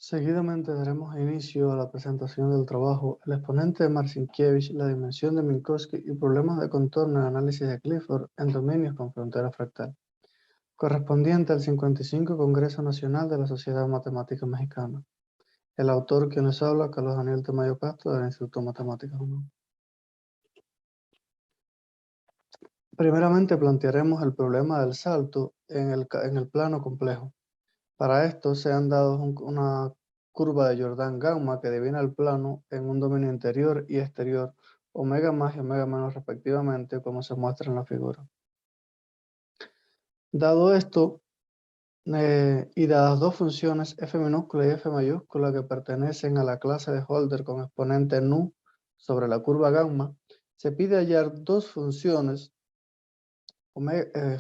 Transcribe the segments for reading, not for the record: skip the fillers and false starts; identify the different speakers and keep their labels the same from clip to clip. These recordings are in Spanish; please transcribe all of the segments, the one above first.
Speaker 1: Seguidamente daremos inicio a la presentación del trabajo El exponente de Marcinkiewicz, la dimensión de Minkowski y problemas de contorno en análisis de Clifford en dominios con frontera fractal, correspondiente al 55 Congreso Nacional de la Sociedad Matemática Mexicana. El autor quien les habla, Carlos Daniel Tamayo Castro, del Instituto Matemáticas UNAM. Primeramente plantearemos el problema del salto en el plano complejo. Para esto se han dado una curva de Jordan-Gamma que divide el plano en un dominio interior y exterior, omega más y omega menos respectivamente, como se muestra en la figura. Dado esto, y dadas dos funciones f minúscula y f mayúscula que pertenecen a la clase de Holder con exponente nu sobre la curva gamma, se pide hallar dos funciones,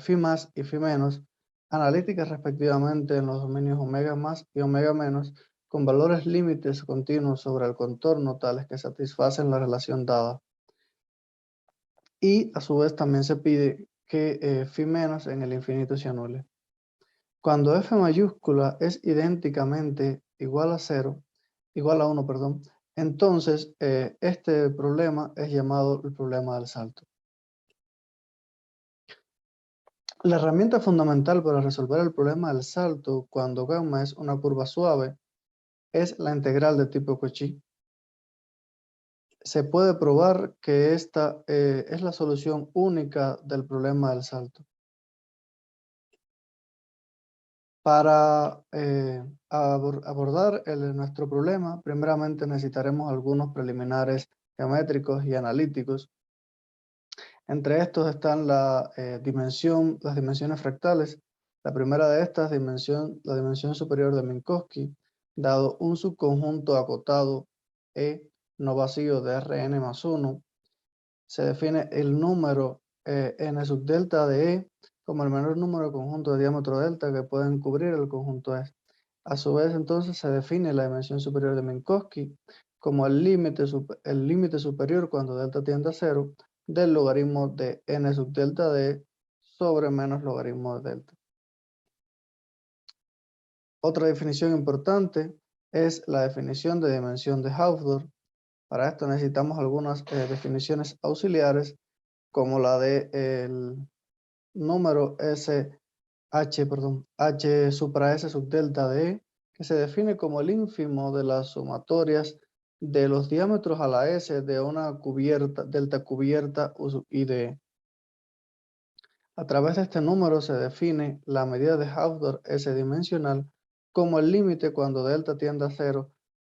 Speaker 1: phi más y phi menos, analíticas respectivamente en los dominios omega más y omega menos, con valores límites continuos sobre el contorno tales que satisfacen la relación dada. Y a su vez también se pide que phi menos en el infinito se anule. Cuando f mayúscula es idénticamente igual a 1, perdón, entonces este problema es llamado el problema del salto. La herramienta fundamental para resolver el problema del salto cuando gamma es una curva suave es la integral de tipo Cauchy. Se puede probar que esta es la solución única del problema del salto. Para abordar nuestro problema, primeramente necesitaremos algunos preliminares geométricos y analíticos. Entre estos están las dimensiones fractales. La primera de estas, la dimensión superior de Minkowski, dado un subconjunto acotado E no vacío de Rn más 1, se define el número n sub delta de E como el menor número de conjuntos de diámetro delta que pueden cubrir el conjunto S. A su vez, entonces, se define la dimensión superior de Minkowski como el límite superior cuando delta tiende a 0 del logaritmo de n sub delta de E sobre menos logaritmo de delta. Otra definición importante es la definición de dimensión de Hausdorff. Para esto necesitamos algunas definiciones auxiliares como la de el número H supra S sub delta de E, que se define como el ínfimo de las sumatorias de los diámetros a la S de una delta cubierta I de E. A través de este número se define la medida de Hausdorff S-dimensional como el límite cuando delta tiende a 0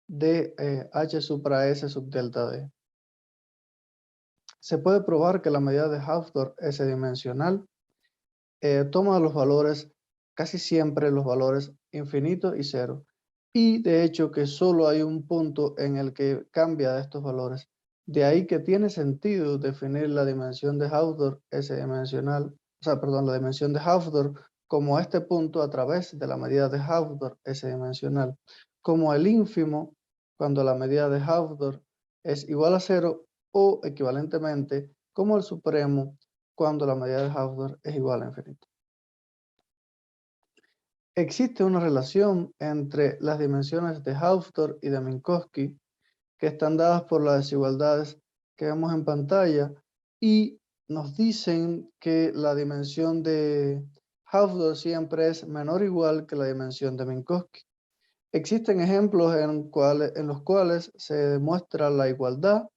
Speaker 1: de H supra S sub delta de E. Se puede probar que la medida de Hausdorff S-dimensional toma los valores, casi siempre los valores infinito y 0. Y de hecho que solo hay un punto en el que cambia de estos valores. De ahí que tiene sentido definir la dimensión de Hausdorff S-dimensional, la dimensión de Hausdorff como este punto a través de la medida de Hausdorff S-dimensional, como el ínfimo cuando la medida de Hausdorff es igual a 0 o equivalentemente como el supremo cuando la medida de Hausdorff es igual a infinito. Existe una relación entre las dimensiones de Hausdorff y de Minkowski que están dadas por las desigualdades que vemos en pantalla y nos dicen que la dimensión de Hausdorff siempre es menor o igual que la dimensión de Minkowski. Existen ejemplos en los cuales se demuestra la igualdad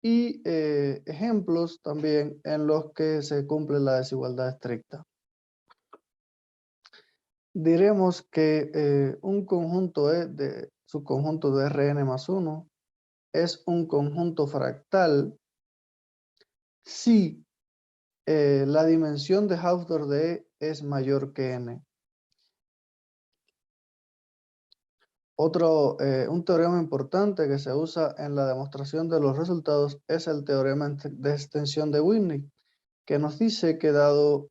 Speaker 1: y ejemplos también en los que se cumple la desigualdad estricta. Diremos que un conjunto de subconjunto de Rn más 1 es un conjunto fractal si la dimensión de Hausdorff de E es mayor que n. Un teorema importante que se usa en la demostración de los resultados es el teorema de extensión de Whitney, que nos dice que dado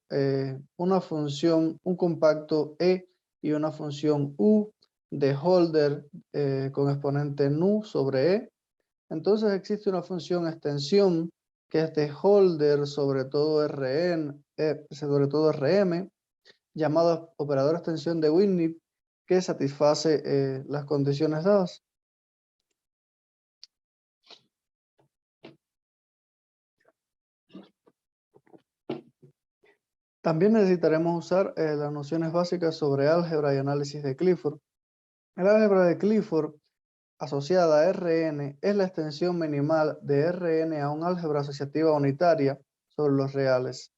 Speaker 1: una función, un compacto E y una función U de Holder con exponente nu sobre E, entonces existe una función extensión que es de Holder sobre todo Rn, sobre todo Rm, llamada operador extensión de Whitney, que satisface las condiciones dadas. También necesitaremos usar las nociones básicas sobre álgebra y análisis de Clifford. El álgebra de Clifford asociada a Rn es la extensión minimal de Rn a un álgebra asociativa unitaria sobre los reales,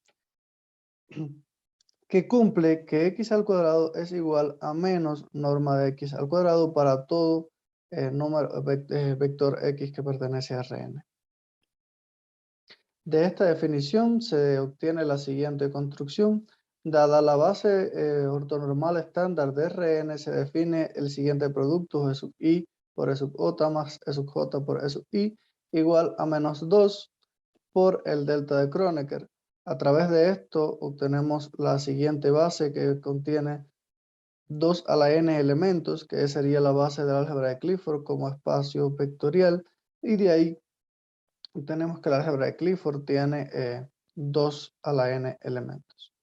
Speaker 1: que cumple que x al cuadrado es igual a menos norma de x al cuadrado para todo vector x que pertenece a Rn. De esta definición se obtiene la siguiente construcción. Dada la base ortonormal estándar de Rn, se define el siguiente producto G sub i por E sub j más E sub j por E sub i igual a menos 2 por el delta de Kronecker. A través de esto obtenemos la siguiente base que contiene 2 a la n elementos, que sería la base del álgebra de Clifford como espacio vectorial, y de ahí tenemos que el álgebra de Clifford tiene 2 a la n elementos.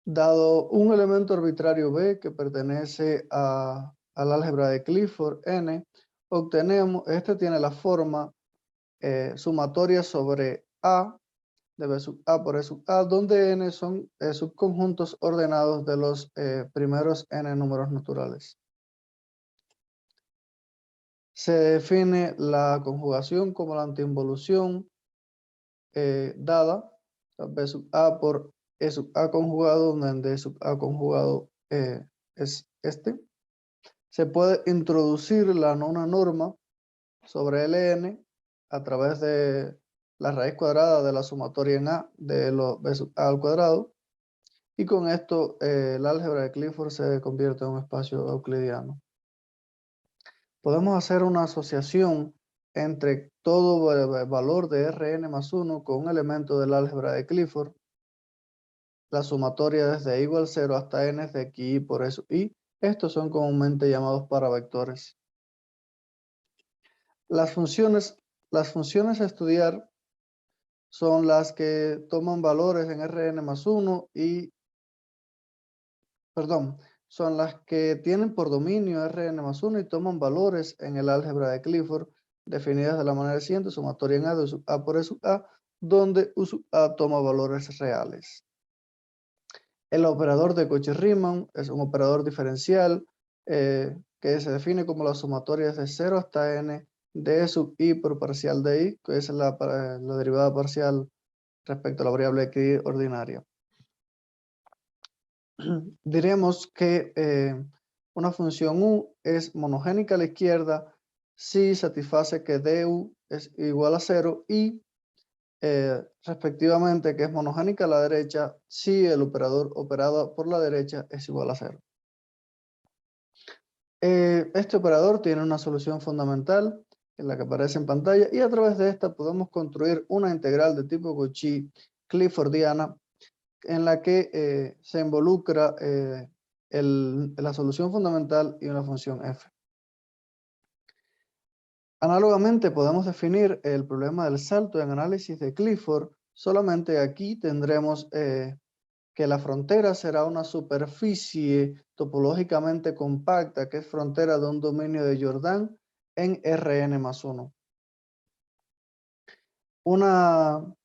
Speaker 1: Dado un elemento arbitrario B que pertenece al álgebra de Clifford n, obtenemos, este tiene la forma sumatoria sobre A de B sub A por E sub A, donde n son subconjuntos ordenados de los primeros n números naturales. Se define la conjugación como la antiinvolución dada B sub A por E sub A conjugado, donde D sub A conjugado es este. Se puede introducir la nona norma sobre Ln a través de la raíz cuadrada de la sumatoria en A de los B sub A al cuadrado, y con esto el álgebra de Clifford se convierte en un espacio euclidiano. Podemos hacer una asociación entre todo valor de Rn más 1 con un elemento del álgebra de Clifford. La sumatoria desde i igual 0 hasta n es de xi por E sub i. Estos son comúnmente llamados paravectores. Las funciones a estudiar son las que toman valores en Rn más 1 son las que tienen por dominio Rn más 1 y toman valores en el álgebra de Clifford, definidas de la manera siguiente: sumatoria en A de U sub A por E sub A, donde U sub A toma valores reales. El operador de Cauchy-Riemann es un operador diferencial que se define como la sumatoria desde 0 hasta n de E sub i por parcial de i, que es la derivada parcial respecto a la variable x ordinaria. Diremos que una función u es monogénica a la izquierda si satisface que du es igual a 0 y respectivamente que es monogénica a la derecha si el operador operado por la derecha es igual a 0. Este operador tiene una solución fundamental, en la que aparece en pantalla, y a través de esta podemos construir una integral de tipo Cauchy cliffordiana en la que se involucra la solución fundamental y una función f. Análogamente podemos definir el problema del salto en análisis de Clifford, solamente aquí tendremos que la frontera será una superficie topológicamente compacta que es frontera de un dominio de Jordan en Rn más 1. Una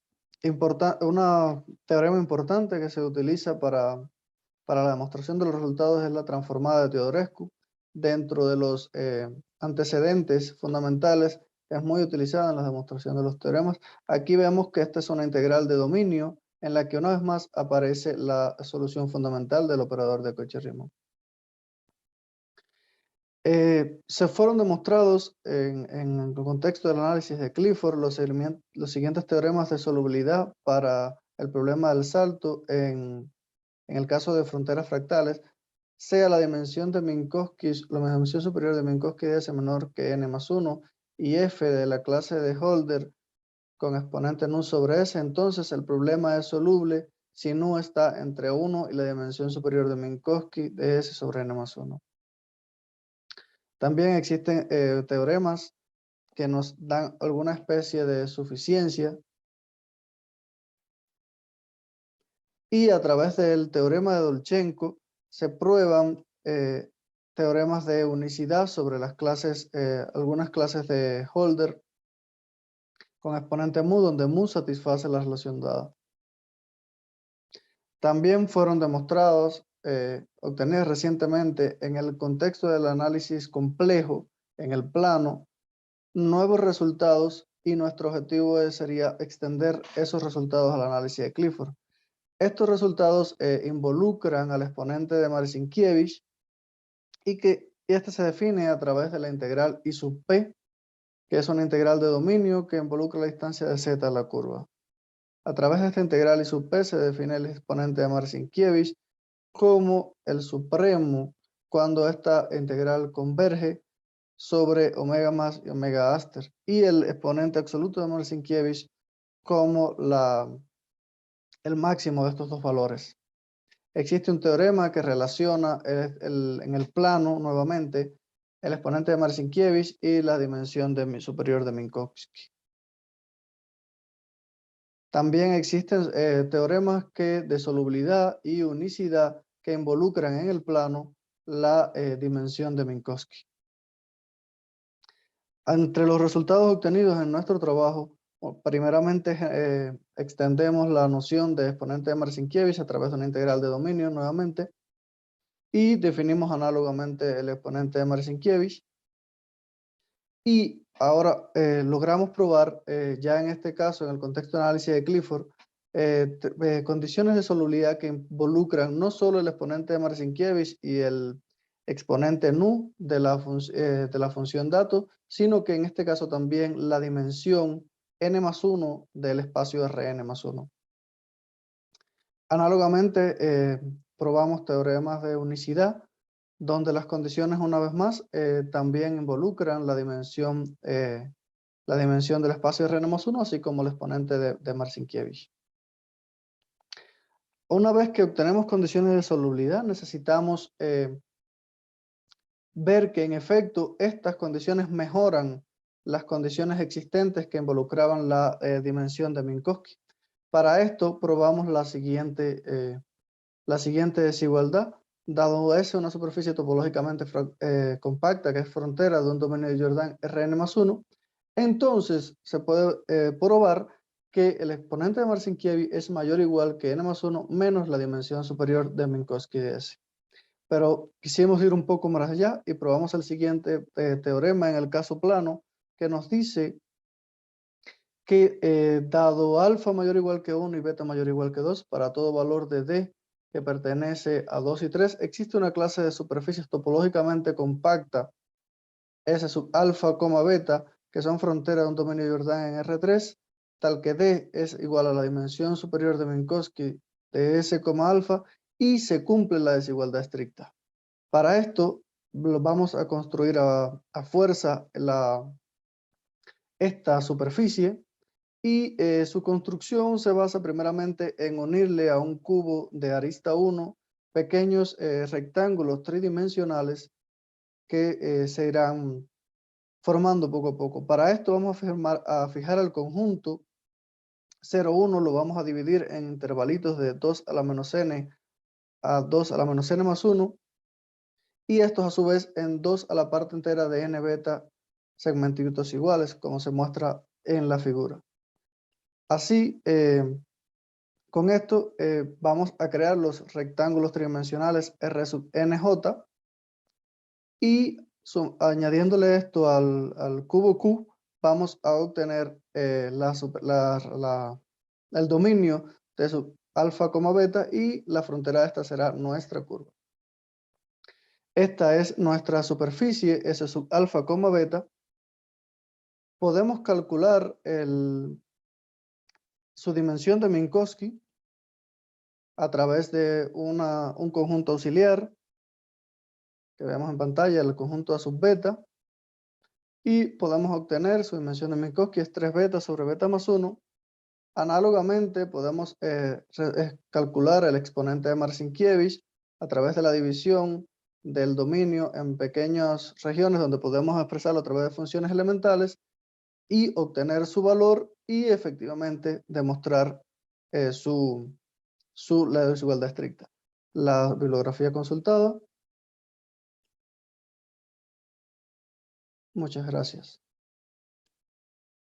Speaker 1: teorema importante que se utiliza para la demostración de los resultados es la transformada de Teodorescu. Dentro de los antecedentes fundamentales es muy utilizada en la demostración de los teoremas. Aquí vemos que esta es una integral de dominio en la que una vez más aparece la solución fundamental del operador de Cauchy-Riemann. Se fueron demostrados en el contexto del análisis de Clifford los siguientes teoremas de solubilidad para el problema del salto en el caso de fronteras fractales, sea la dimensión de Minkowski, la dimensión superior de Minkowski de S menor que n más 1 y f de la clase de Holder con exponente nu sobre S, entonces el problema es soluble si nu está entre 1 y la dimensión superior de Minkowski de S sobre n más 1. También existen teoremas que nos dan alguna especie de suficiencia, y a través del teorema de Dolchenko se prueban teoremas de unicidad sobre las clases, algunas clases de Holder con exponente mu, donde mu satisface la relación dada. También fueron demostrados, obtenidos recientemente en el contexto del análisis complejo en el plano, nuevos resultados, y nuestro objetivo sería extender esos resultados al análisis de Clifford. Estos resultados involucran al exponente de Marcinkiewicz y este se define a través de la integral I sub p, que es una integral de dominio que involucra la distancia de z a la curva. A través de esta integral I sub p se define el exponente de Marcinkiewicz como el supremo cuando esta integral converge sobre omega más y omega aster, y el exponente absoluto de Marcinkiewicz como el máximo de estos dos valores. Existe un teorema que relaciona en el plano, nuevamente, el exponente de Marcinkiewicz y la dimensión superior de Minkowski. También existen teoremas de solubilidad y unicidad que involucran en el plano la dimensión de Minkowski. Entre los resultados obtenidos en nuestro trabajo, primeramente extendemos la noción de exponente de Marcinkiewicz a través de una integral de dominio nuevamente y definimos análogamente el exponente de Marcinkiewicz. Y ahora logramos probar, ya en este caso, en el contexto de análisis de Clifford, condiciones de solubilidad que involucran no solo el exponente de Marcinkiewicz y el exponente nu de la función dato, sino que en este caso también la dimensión n más 1 del espacio Rn más 1. Análogamente, probamos teoremas de unicidad, donde las condiciones, una vez más, también involucran la dimensión del espacio Rn más 1, así como el exponente de Marcinkiewicz. Una vez que obtenemos condiciones de solubilidad, necesitamos ver que en efecto estas condiciones mejoran las condiciones existentes que involucraban la dimensión de Minkowski. Para esto probamos la siguiente desigualdad. Dado S una superficie topológicamente compacta, que es frontera de un dominio de Jordan Rn más 1, entonces se puede probar que el exponente de Marcinkiewicz es mayor o igual que n más 1 menos la dimensión superior de Minkowski de S. Pero quisimos ir un poco más allá y probamos el siguiente teorema en el caso plano, que nos dice que dado alfa mayor o igual que 1 y beta mayor o igual que 2, para todo valor de D que pertenece a 2 y 3, existe una clase de superficies topológicamente compacta, S sub alfa, beta, que son fronteras de un dominio de Jordan en R3, tal que D es igual a la dimensión superior de Minkowski de S, alfa, y se cumple la desigualdad estricta. Para esto, vamos a construir a fuerza esta superficie, y su construcción se basa primeramente en unirle a un cubo de arista 1 pequeños rectángulos tridimensionales que se irán formando poco a poco. Para esto vamos a fijar el conjunto 0, 1, lo vamos a dividir en intervalitos de 2 a la menos n a 2 a la menos n más 1, y estos a su vez en 2 a la parte entera de n beta segmentitos iguales, como se muestra en la figura. Así, con esto vamos a crear los rectángulos tridimensionales R sub nj, y añadiéndole esto al cubo Q, vamos a obtener el dominio de sub alfa, beta, y la frontera de esta será nuestra curva. Esta es nuestra superficie, S sub alfa, beta. Podemos calcular su dimensión de Minkowski a través de un conjunto auxiliar que vemos en pantalla, el conjunto A sub beta, y podemos obtener su dimensión de Minkowski es 3 beta sobre beta más 1. Análogamente podemos calcular el exponente de Marcinkiewicz a través de la división del dominio en pequeñas regiones donde podemos expresarlo a través de funciones elementales y obtener su valor y efectivamente demostrar la desigualdad estricta. La bibliografía consultada Muchas gracias.